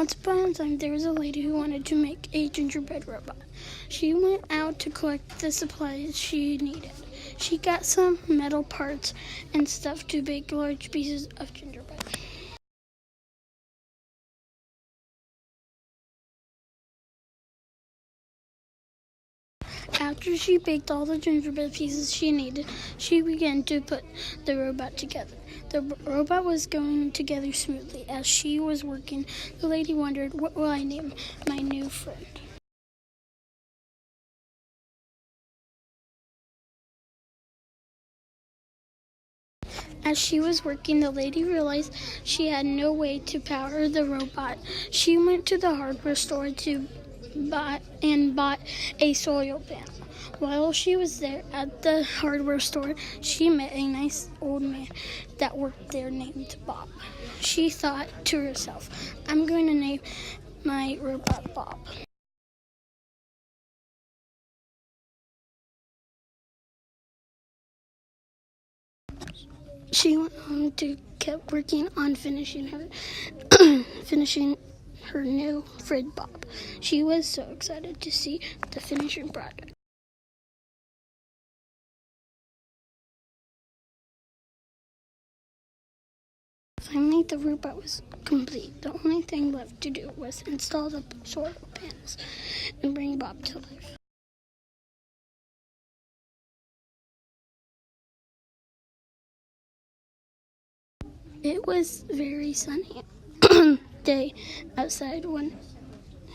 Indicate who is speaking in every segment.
Speaker 1: Once upon a time, there was a lady who wanted to make a gingerbread robot. She went out to collect the supplies she needed. She got some metal parts and stuff to bake large pieces of gingerbread. After she baked all the gingerbread pieces she needed, she began to put the robot together. The robot was going together smoothly. As she was working, the lady wondered, "What will I name my new friend?" As she was working, the lady realized she had no way to power the robot. She went to the hardware store to bought a solar panel. While she was there at the hardware store, she met a nice old man that worked there named Bob. She thought to herself, "I'm going to name my robot Bob." She went home to kept working on finishing her new friend Bob. She was so excited to see the finishing project. Finally, the robot was complete. The only thing left to do was install the solar panels and bring Bob to life. It was very sunny day outside when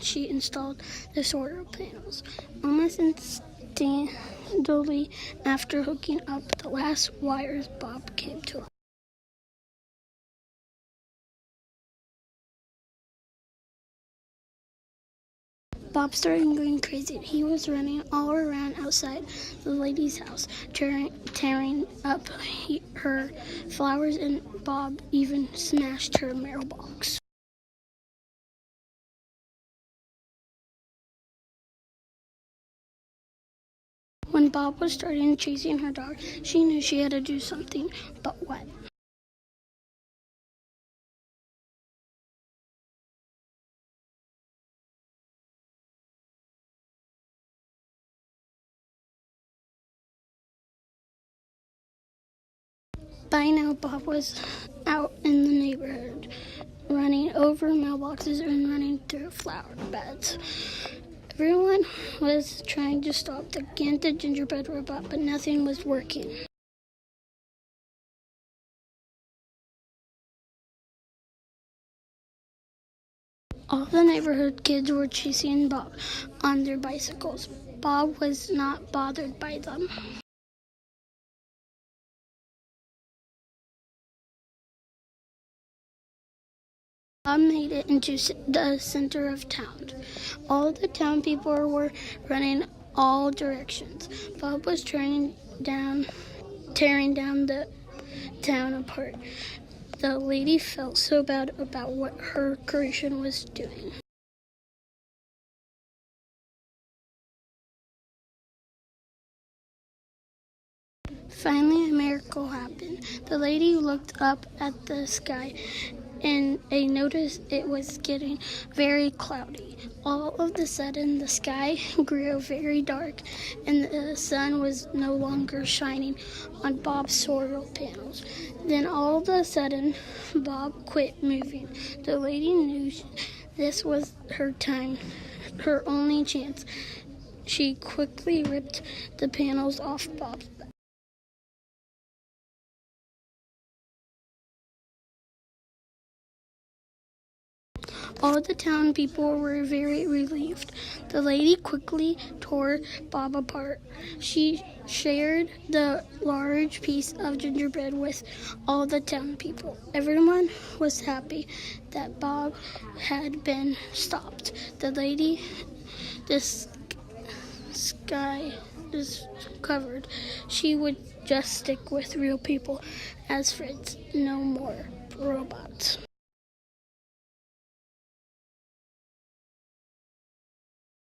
Speaker 1: she installed the solar panels. Almost instantly after hooking up the last wires, Bob came to life. Bob started going crazy. He was running all around outside the lady's house, tearing up her flowers, and Bob even smashed her mailbox. When Bob was starting chasing her dog, she knew she had to do something, but what? By now, Bob was out in the neighborhood, running over mailboxes and running through flower beds. Everyone was trying to stop the gigantic gingerbread robot, but nothing was working. All the neighborhood kids were chasing Bob on their bicycles. Bob was not bothered by them. Bob made it into the center of town. All the town people were running all directions. Bob was tearing down the town apart. The lady felt so bad about what her creation was doing. Finally, a miracle happened. The lady looked up at the sky and noticed it was getting very cloudy. All of a sudden, the sky grew very dark and the sun was no longer shining on Bob's solar panels. Then all of a sudden, Bob quit moving. The lady knew this was her time, her only chance. She quickly ripped the panels off Bob's back. All the town people were very relieved. The lady quickly tore Bob apart. She shared the large piece of gingerbread with all the town people. Everyone was happy that Bob had been stopped. The lady discovered she would just stick with real people as friends, no more robots.